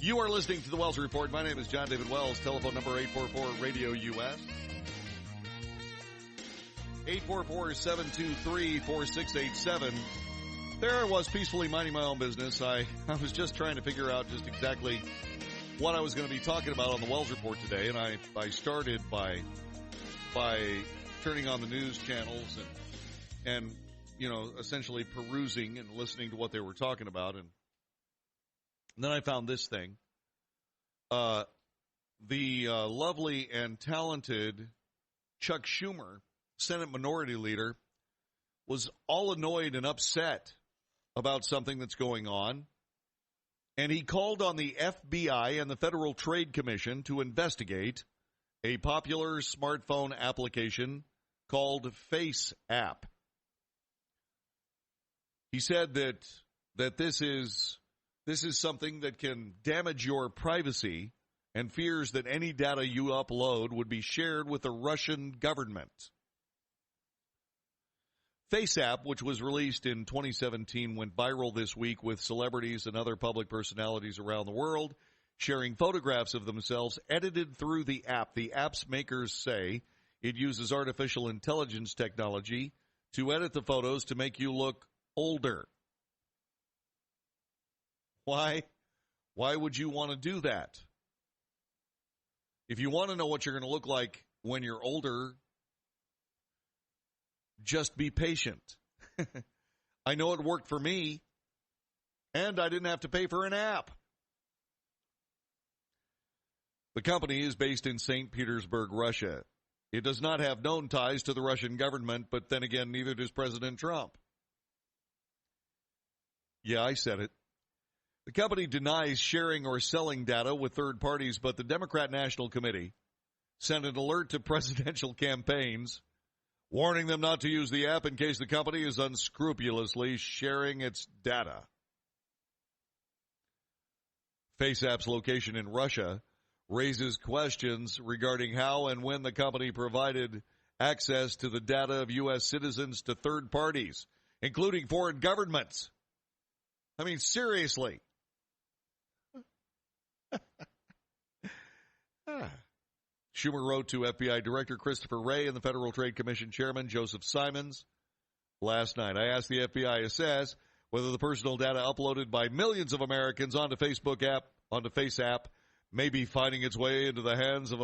You are listening to the Wells Report. My name is John David Wells. Telephone number 844-RADIO-US. 844-723-4687. There I was, peacefully minding my own business. I was just trying to figure out just exactly what I was going to be talking about on the Wells Report today, and I started by turning on the news channels and essentially perusing and listening to what they were talking about, and then I found this thing. The lovely and talented Chuck Schumer, Senate Minority Leader, was all annoyed and upset about something that's going on, and he called on the FBI and the Federal Trade Commission to investigate a popular smartphone application called FaceApp. He said that this is something that can damage your privacy and fears that any data you upload would be shared with the Russian government. FaceApp, which was released in 2017, went viral this week with celebrities and other public personalities around the world sharing photographs of themselves edited through the app. The app's makers say it uses artificial intelligence technology to edit the photos to make you look older. Why? Why would you want to do that? If you want to know what you're going to look like when you're older, just be patient. I know it worked for me, and I didn't have to pay for an app. The company is based in St. Petersburg, Russia. It does not have known ties to the Russian government, but then again, neither does President Trump. Yeah, I said it. The company denies sharing or selling data with third parties, but the Democrat National Committee sent an alert to presidential campaigns, warning them not to use the app in case the company is unscrupulously sharing its data. FaceApp's location in Russia raises questions regarding how and when the company provided access to the data of U.S. citizens to third parties, including foreign governments. I mean, seriously. Schumer wrote to FBI Director Christopher Wray and the Federal Trade Commission Chairman Joseph Simons last night. I asked the FBI to assess whether the personal data uploaded by millions of Americans onto FaceApp may be finding its way into the hands of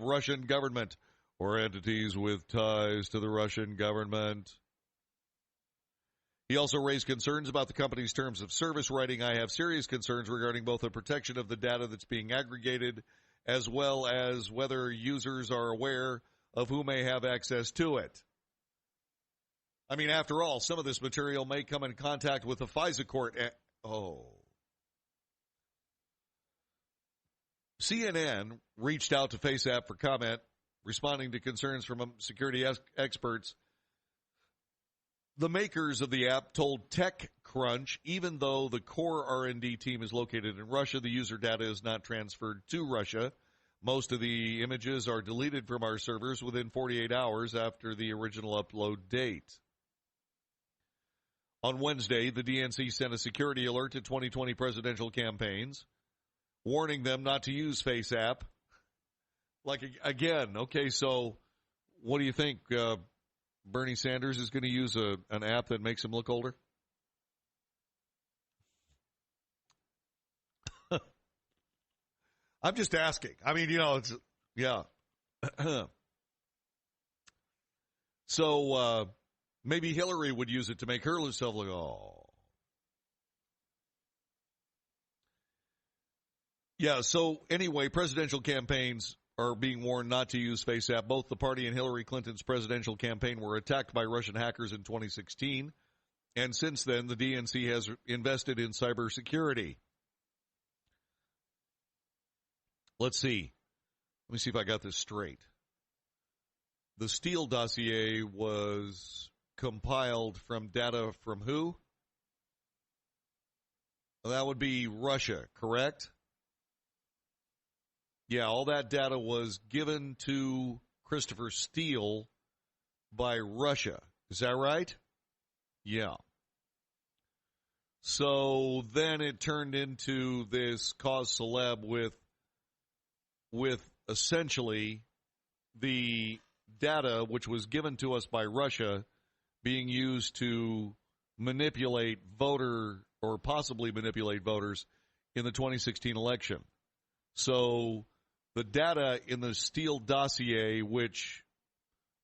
Russian government or entities with ties to the Russian government. He also raised concerns about the company's terms of service, writing, I have serious concerns regarding both the protection of the data that's being aggregated as well as whether users are aware of who may have access to it. I mean, after all, some of this material may come in contact with the FISA court. CNN reached out to FaceApp for comment, responding to concerns from security experts. The makers of the app told TechCrunch, even though the core R&D team is located in Russia, the user data is not transferred to Russia. Most of the images are deleted from our servers within 48 hours after the original upload date. On Wednesday, the DNC sent a security alert to 2020 presidential campaigns, warning them not to use FaceApp. Again, okay, so what do you think? Bernie Sanders is going to use an app that makes him look older? I'm just asking. I mean, it's, yeah. So maybe Hillary would use it to make herself look, oh. Yeah, so anyway, presidential campaigns are being warned not to use FaceApp. Both the party and Hillary Clinton's presidential campaign were attacked by Russian hackers in 2016. And since then, the DNC has invested in cybersecurity. Let's see. Let me see if I got this straight. The Steele dossier was compiled from data from who? That would be Russia, correct? Yeah, all that data was given to Christopher Steele by Russia. Is that right? Yeah. So then it turned into this cause celeb with essentially the data which was given to us by Russia being used to manipulate or possibly manipulate voters in the 2016 election. So the data in the Steele dossier, which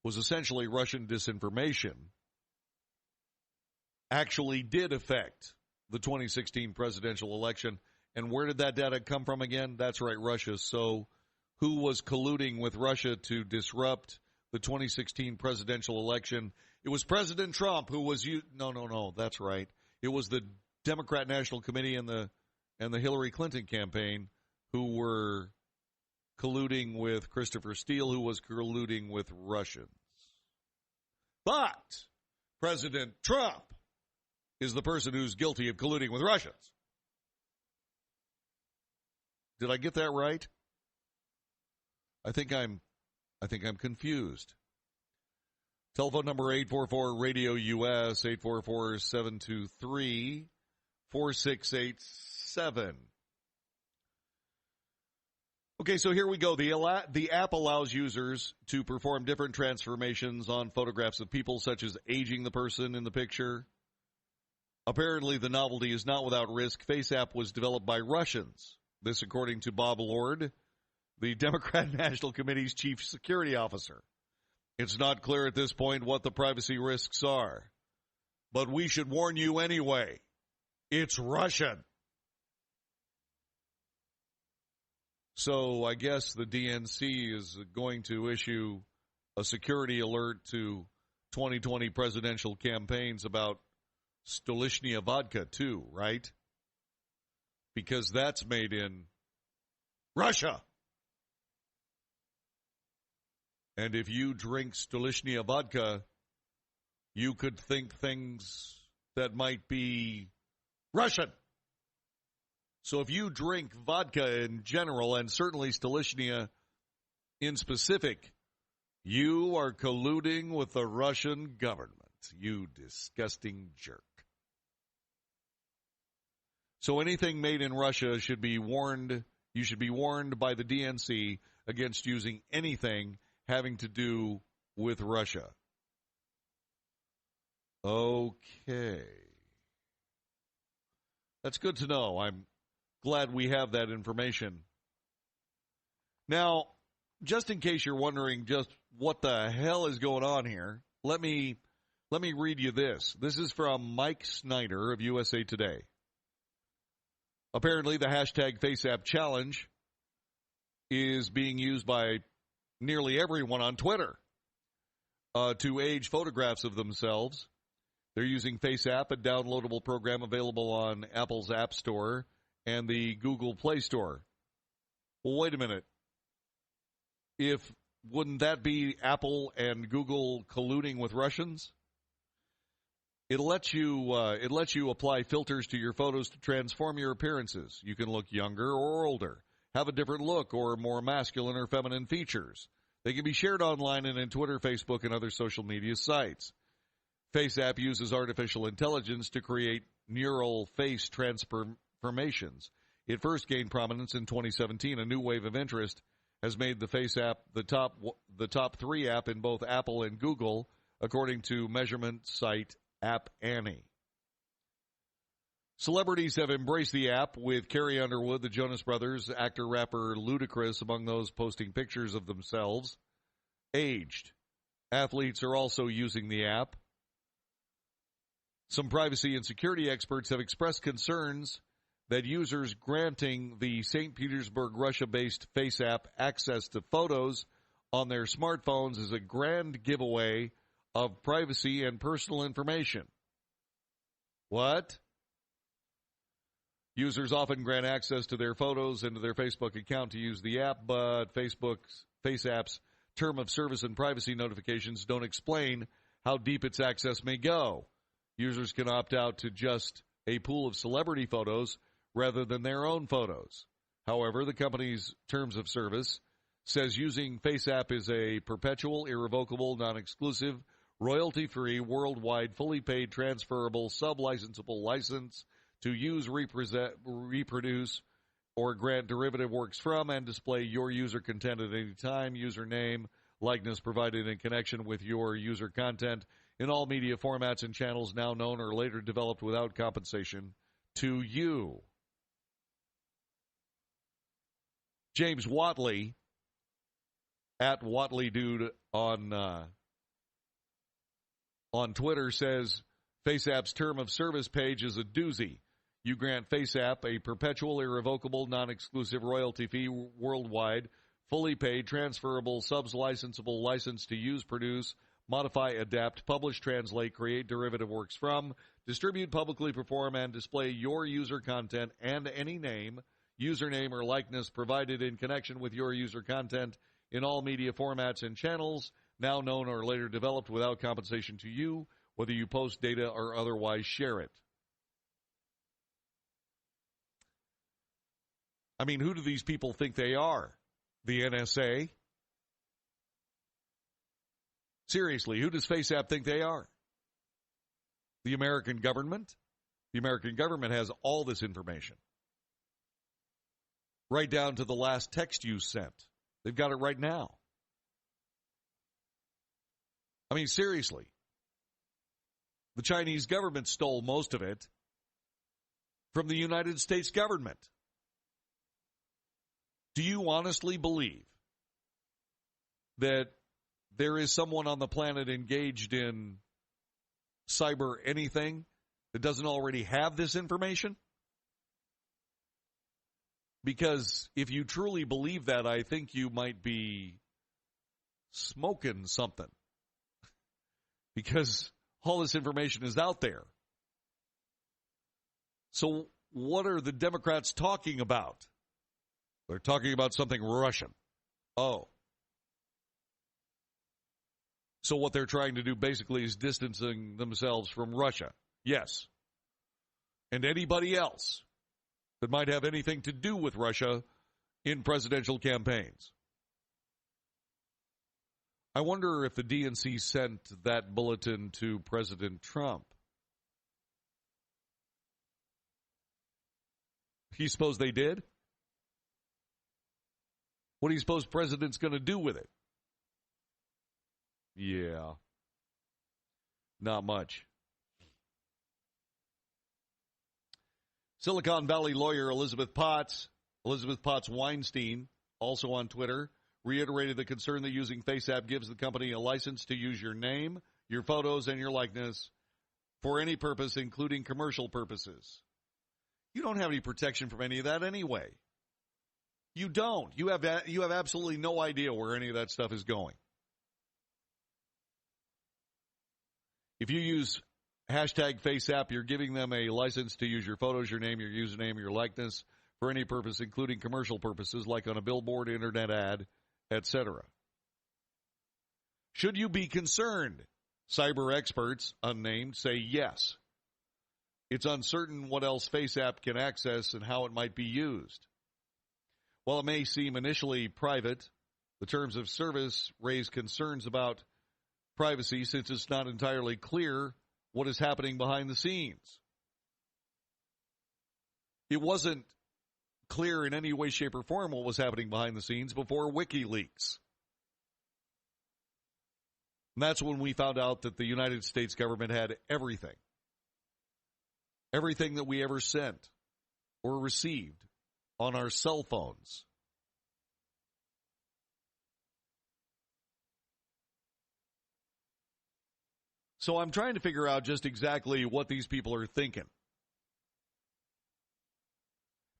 was essentially Russian disinformation, actually did affect the 2016 presidential election. And where did that data come from again? That's right, Russia. So who was colluding with Russia to disrupt the 2016 presidential election? It was President Trump who was No, that's right. It was the Democrat National Committee and the Hillary Clinton campaign who were colluding with Christopher Steele, who was colluding with Russians. But President Trump is the person who's guilty of colluding with Russians. Did I get that right? I think I'm confused. Telephone number 844-RADIO-US, 844-723-4687. Okay, so here we go. The app allows users to perform different transformations on photographs of people, such as aging the person in the picture. Apparently, the novelty is not without risk. FaceApp was developed by Russians. This, according to Bob Lord, the Democrat National Committee's chief security officer. It's not clear at this point what the privacy risks are, but we should warn you anyway. It's Russian. So I guess the DNC is going to issue a security alert to 2020 presidential campaigns about Stolishnya vodka too, right? Because that's made in Russia. And if you drink Stolishnya vodka, you could think things that might be Russian. So if you drink vodka in general, and certainly Stolishnya in specific, you are colluding with the Russian government, you disgusting jerk. So anything made in Russia should be warned. You should be warned by the DNC against using anything having to do with Russia. Okay. That's good to know. I'm glad we have that information. Now, just in case you're wondering just what the hell is going on here, let me read you this. This is from Mike Snyder of USA Today. Apparently, the hashtag FaceApp challenge is being used by nearly everyone on Twitter to age photographs of themselves. They're using FaceApp, a downloadable program available on Apple's App Store and the Google Play Store. Well, wait a minute. Wouldn't that be Apple and Google colluding with Russians? It lets you apply filters to your photos to transform your appearances. You can look younger or older, have a different look, or more masculine or feminine features. They can be shared online and in Twitter, Facebook, and other social media sites. FaceApp uses artificial intelligence to create neural face transformations. It first gained prominence in 2017. A new wave of interest has made the FaceApp the top 3 app in both Apple and Google, according to measurement site App Annie. Celebrities have embraced the app, with Carrie Underwood, the Jonas Brothers, actor-rapper Ludacris among those posting pictures of themselves aged. Athletes are also using the app. Some privacy and security experts have expressed concerns that users granting the St. Petersburg, Russia-based FaceApp access to photos on their smartphones is a grand giveaway of privacy and personal information. What? Users often grant access to their photos and to their Facebook account to use the app, but FaceApp's term of service and privacy notifications don't explain how deep its access may go. Users can opt out to just a pool of celebrity photos rather than their own photos. However, the company's terms of service says using FaceApp is a perpetual, irrevocable, non-exclusive, royalty-free, worldwide, fully paid, transferable, sub-licensable license to use, reproduce, or grant derivative works from and display your user content at any time. Username, likeness provided in connection with your user content in all media formats and channels now known or later developed without compensation to you. James Watley, at Watley Dude on Twitter, says FaceApp's term of service page is a doozy. You grant FaceApp a perpetual, irrevocable, non-exclusive royalty fee worldwide, fully paid, transferable, subs-licensable license to use, produce, modify, adapt, publish, translate, create derivative works from, distribute, publicly perform, and display your user content and any name, username, or likeness provided in connection with your user content in all media formats and channels, now known or later developed without compensation to you, whether you post data or otherwise share it. I mean, who do these people think they are? The NSA? Seriously, who does FaceApp think they are? The American government? The American government has all this information. Right down to the last text you sent. They've got it right now. I mean, seriously. The Chinese government stole most of it from the United States government. Do you honestly believe that there is someone on the planet engaged in cyber anything that doesn't already have this information? Because if you truly believe that, I think you might be smoking something. Because all this information is out there. So what are the Democrats talking about? They're talking about something Russian. Oh. So what they're trying to do basically is distancing themselves from Russia. Yes. And anybody else that might have anything to do with Russia in presidential campaigns. I wonder if the DNC sent that bulletin to President Trump. You suppose they did? What do you suppose the president's going to do with it? Yeah. Not much. Silicon Valley lawyer Elizabeth Potts Weinstein, also on Twitter, reiterated the concern that using FaceApp gives the company a license to use your name, your photos, and your likeness for any purpose, including commercial purposes. You don't have any protection from any of that anyway. You don't. You have absolutely no idea where any of that stuff is going. If you use hashtag FaceApp, you're giving them a license to use your photos, your name, your username, your likeness for any purpose, including commercial purposes, like on a billboard, internet ad, etc. Should you be concerned? Cyber experts, unnamed, say yes. It's uncertain what else FaceApp can access and how it might be used. While it may seem initially private, the terms of service raise concerns about privacy since it's not entirely clear what is happening behind the scenes. It wasn't clear in any way, shape, or form what was happening behind the scenes before WikiLeaks. And that's when we found out that the United States government had everything. Everything that we ever sent or received on our cell phones. So I'm trying to figure out just exactly what these people are thinking.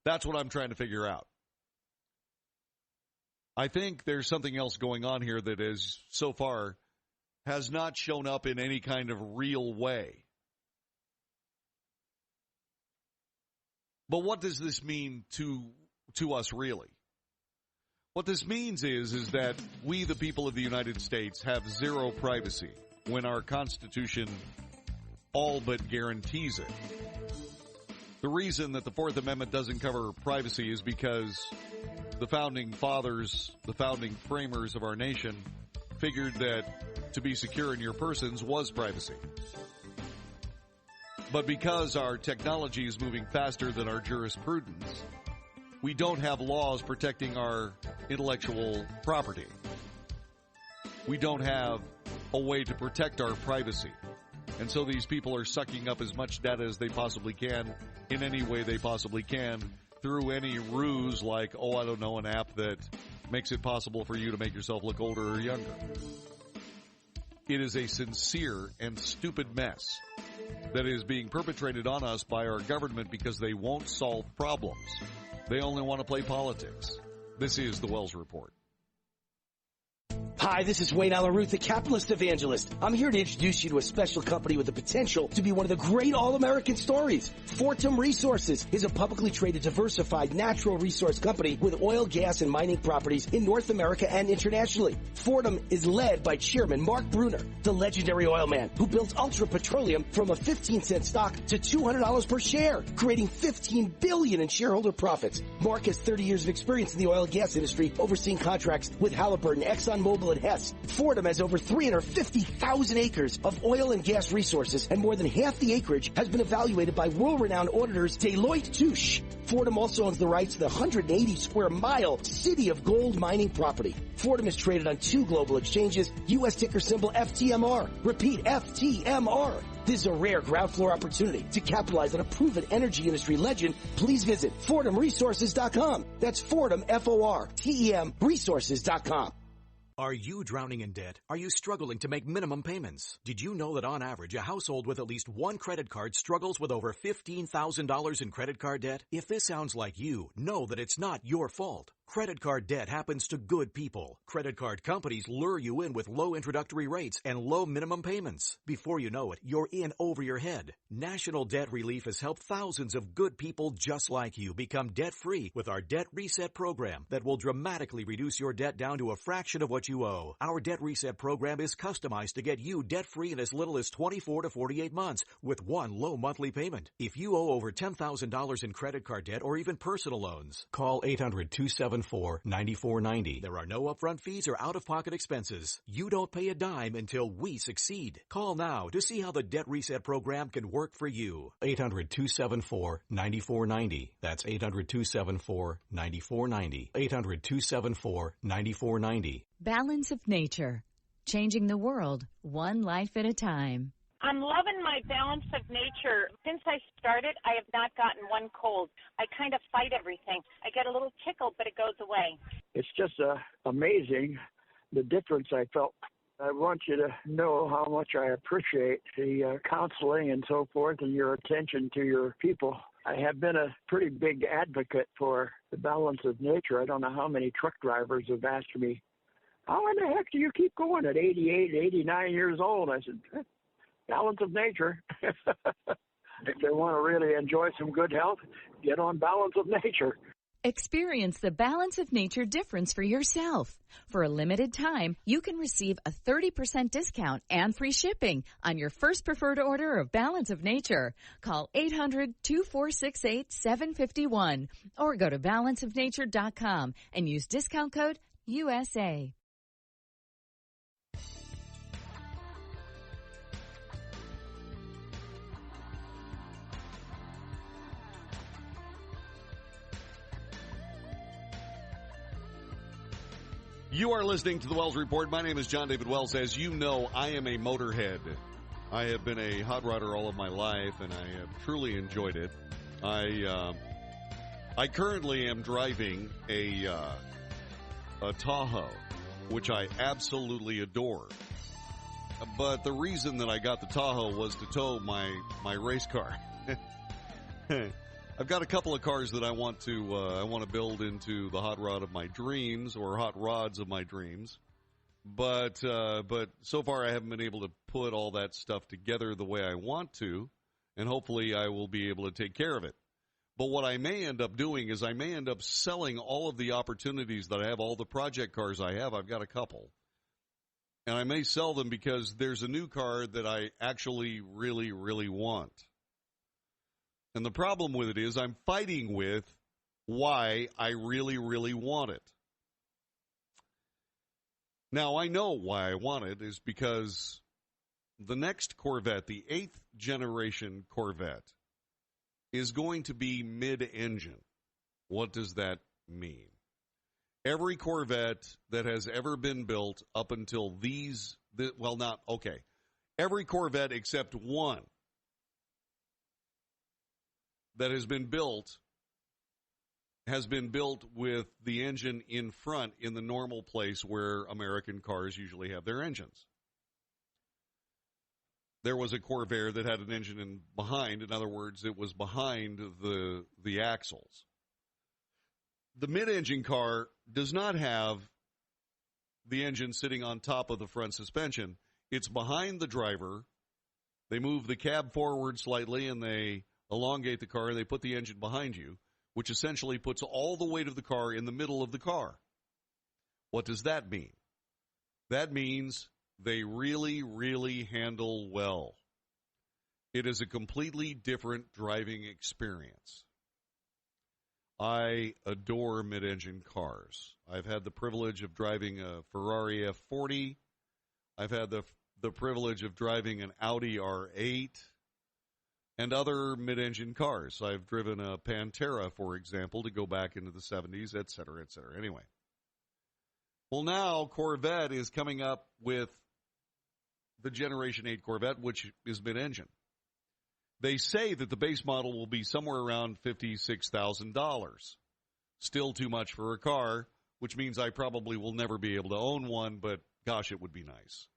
That's what I'm trying to figure out. I think there's something else going on here that is, so far, has not shown up in any kind of real way. But what does this mean to us really? What this means is that we, the people of the United States, have zero privacy when our Constitution all but guarantees it. The reason that the Fourth Amendment doesn't cover privacy is because the founding fathers, the founding framers of our nation, figured that to be secure in your persons was privacy. But because our technology is moving faster than our jurisprudence, we don't have laws protecting our intellectual property. We don't have a way to protect our privacy. And so these people are sucking up as much data as they possibly can in any way they possibly can through any ruse like, an app that makes it possible for you to make yourself look older or younger. It is a sincere and stupid mess that is being perpetrated on us by our government because they won't solve problems. They only want to play politics. This is the Wells Report. Hi, this is Wayne Alaruth, the capitalist evangelist. I'm here to introduce you to a special company with the potential to be one of the great all-American stories. Fortum Resources is a publicly traded, diversified natural resource company with oil, gas, and mining properties in North America and internationally. Fortum is led by Chairman Mark Brunner, the legendary oil man who built Ultra Petroleum from a 15-cent stock to $200 per share, creating $15 billion in shareholder profits. Mark has 30 years of experience in the oil and gas industry, overseeing contracts with Halliburton, ExxonMobil, and Hess. Fortum has over 350,000 acres of oil and gas resources, and more than half the acreage has been evaluated by world-renowned auditors Deloitte Touche. Fortum also owns the rights to the 180-square-mile City of Gold mining property. Fortum is traded on 2 global exchanges, U.S. ticker symbol FTMR. Repeat, FTMR. This is a rare ground floor opportunity to capitalize on a proven energy industry legend. Please visit FortumResources.com. That's Fortum, F-O-R-T-E-M, resources.com. Are you drowning in debt? Are you struggling to make minimum payments? Did you know that on average, a household with at least one credit card struggles with over $15,000 in credit card debt? If this sounds like you, know that it's not your fault. Credit card debt happens to good people. Credit card companies lure you in with low introductory rates and low minimum payments. Before you know it, you're in over your head. National Debt Relief has helped thousands of good people just like you become debt-free with our Debt Reset program that will dramatically reduce your debt down to a fraction of what you owe. Our Debt Reset program is customized to get you debt-free in as little as 24 to 48 months with one low monthly payment. If you owe over $10,000 in credit card debt or even personal loans, call 800-274-9490. There are no upfront fees or out-of-pocket expenses. You don't pay a dime until we succeed. Call now to see how the Debt Reset program can work for you. 800-274-9490. That's 800-274-9490. 800-274-9490. Balance of Nature. Changing the world, one life at a time. I'm loving my Balance of Nature. Since I started, I have not gotten one cold. I kind of fight everything. I get a little tickle, but it goes away. It's just amazing the difference I felt. I want you to know how much I appreciate the counseling and so forth and your attention to your people. I have been a pretty big advocate for the Balance of Nature. I don't know how many truck drivers have asked me, how in the heck do you keep going at 88, 89 years old? I said, Balance of Nature. If they want to really enjoy some good health, get on Balance of Nature. Experience the Balance of Nature difference for yourself. For a limited time, you can receive a 30% discount and free shipping on your first preferred order of Balance of Nature. Call 800-2468-751 or go to balanceofnature.com and use discount code USA. You are listening to the Wells Report. My name is John David Wells. As you know, I am a motorhead. I have been a hot rodder all of my life, and I have truly enjoyed it. I currently am driving a Tahoe, which I absolutely adore. But the reason that I got the Tahoe was to tow my race car. I've got a couple of cars that I want to build into the hot rod of my dreams, or hot rods of my dreams, but so far I haven't been able to put all that stuff together the way I want to, and hopefully I will be able to take care of it. But what I may end up doing is I may end up selling all of the opportunities that I have, all the project cars I have. I've got a couple, and I may sell them because there's a new car that I actually really, really want. And the problem with it is I'm fighting with why I really, really want it. Now, I know why I want it is because the next Corvette, the 8th generation Corvette, is going to be mid-engine. What does that mean? Every Corvette that has ever been built up until every Corvette except one that has been built with the engine in front in the normal place where American cars usually have their engines. There was a Corvair that had an engine in behind. In other words, it was behind the axles. The mid-engine car does not have the engine sitting on top of the front suspension. It's behind the driver. They move the cab forward slightly, and they elongate the car, and they put the engine behind you, which essentially puts all the weight of the car in the middle of the car. What does that mean? That means they really, really handle well. It is a completely different driving experience. I adore mid-engine cars. I've had the privilege of driving a Ferrari F40. I've had the privilege of driving an Audi R8 and other mid-engine cars. I've driven a Pantera, for example, to go back into the 70s, et cetera, et cetera. Anyway. Well, now Corvette is coming up with the Generation 8 Corvette, which is mid-engine. They say that the base model will be somewhere around $56,000. Still too much for a car, which means I probably will never be able to own one, but gosh, it would be nice.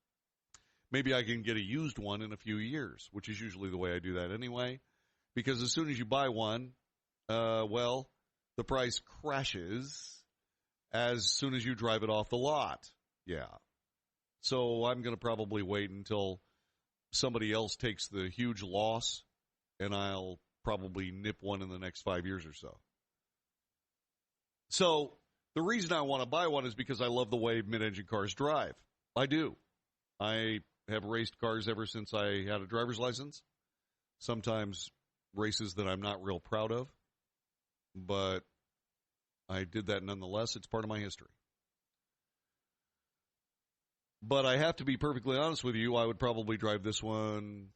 Maybe I can get a used one in a few years, which is usually the way I do that anyway, because as soon as you buy one, the price crashes as soon as you drive it off the lot. Yeah. So I'm going to probably wait until somebody else takes the huge loss, and I'll probably nip one in the next 5 years or so. So the reason I want to buy one is because I love the way mid-engine cars drive. I do. I have raced cars ever since I had a driver's license. Sometimes races that I'm not real proud of, but I did that nonetheless. It's part of my history. But I have to be perfectly honest with you, I would probably drive this one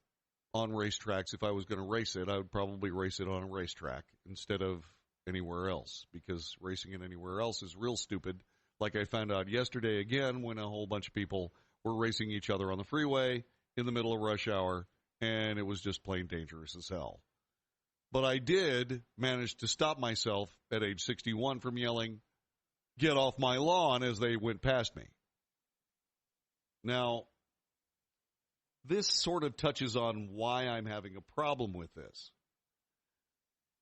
on racetracks. If I was going to race it, I would probably race it on a racetrack instead of anywhere else, because racing it anywhere else is real stupid. Like I found out yesterday again when a whole bunch of people were racing each other on the freeway in the middle of rush hour, and it was just plain dangerous as hell. But I did manage to stop myself at age 61 from yelling, "Get off my lawn," as they went past me. Now, this sort of touches on why I'm having a problem with this.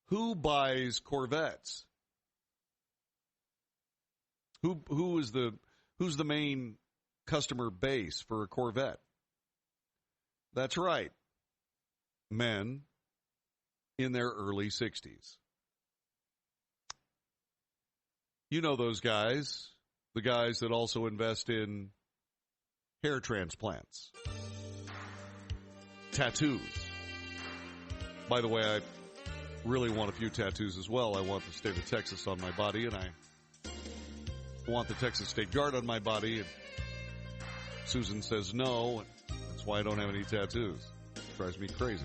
Who buys Corvettes? Who's the main customer base for a Corvette? That's right. Men in their early 60s. You know those guys, the guys that also invest in hair transplants, tattoos. By the way, I really want a few tattoos as well. I want the state of Texas on my body, and I want the Texas State Guard on my body. And Susan says no, and that's why I don't have any tattoos. It drives me crazy.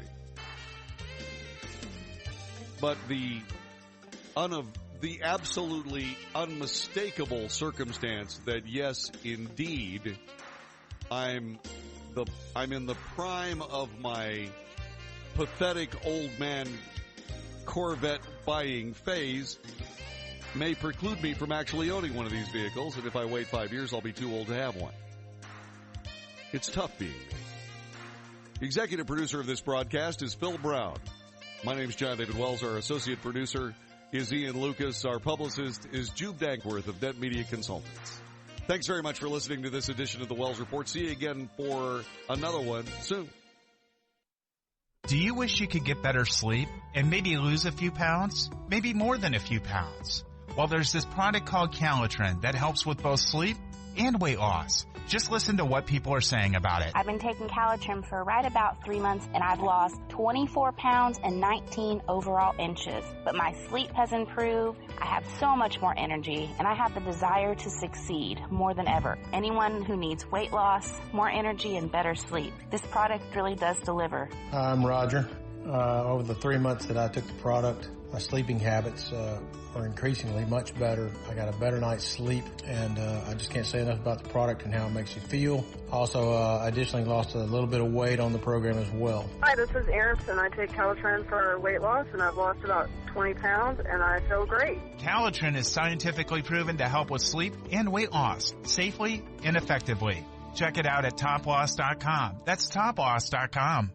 But the absolutely unmistakable circumstance that, yes, indeed, I'm in the prime of my pathetic old man Corvette buying phase may preclude me from actually owning one of these vehicles, and if I wait 5 years, I'll be too old to have one. It's tough being me. The executive producer of this broadcast is Phil Brown. My name is John David Wells. Our associate producer is Ian Lucas. Our publicist is Jude Dankworth of Dent Media Consultants. Thanks very much for listening to this edition of the Wells Report. See you again for another one soon. Do you wish you could get better sleep and maybe lose a few pounds? Maybe more than a few pounds? Well, there's this product called Calitrin that helps with both sleep and weight loss. Just listen to what people are saying about it. I've been taking Calitrim for right about 3 months, and I've lost 24 pounds and 19 overall inches. But my sleep has improved. I have so much more energy, and I have the desire to succeed more than ever. Anyone who needs weight loss, more energy, and better sleep, this product really does deliver. I'm Roger. Over the 3 months that I took the product, my sleeping habits are increasingly much better. I got a better night's sleep, and I just can't say enough about the product and how it makes you feel. Also, additionally lost a little bit of weight on the program as well. Hi, this is Erin, and I take Calitrin for weight loss, and I've lost about 20 pounds, and I feel great. Calitrin is scientifically proven to help with sleep and weight loss safely and effectively. Check it out at toploss.com. That's toploss.com.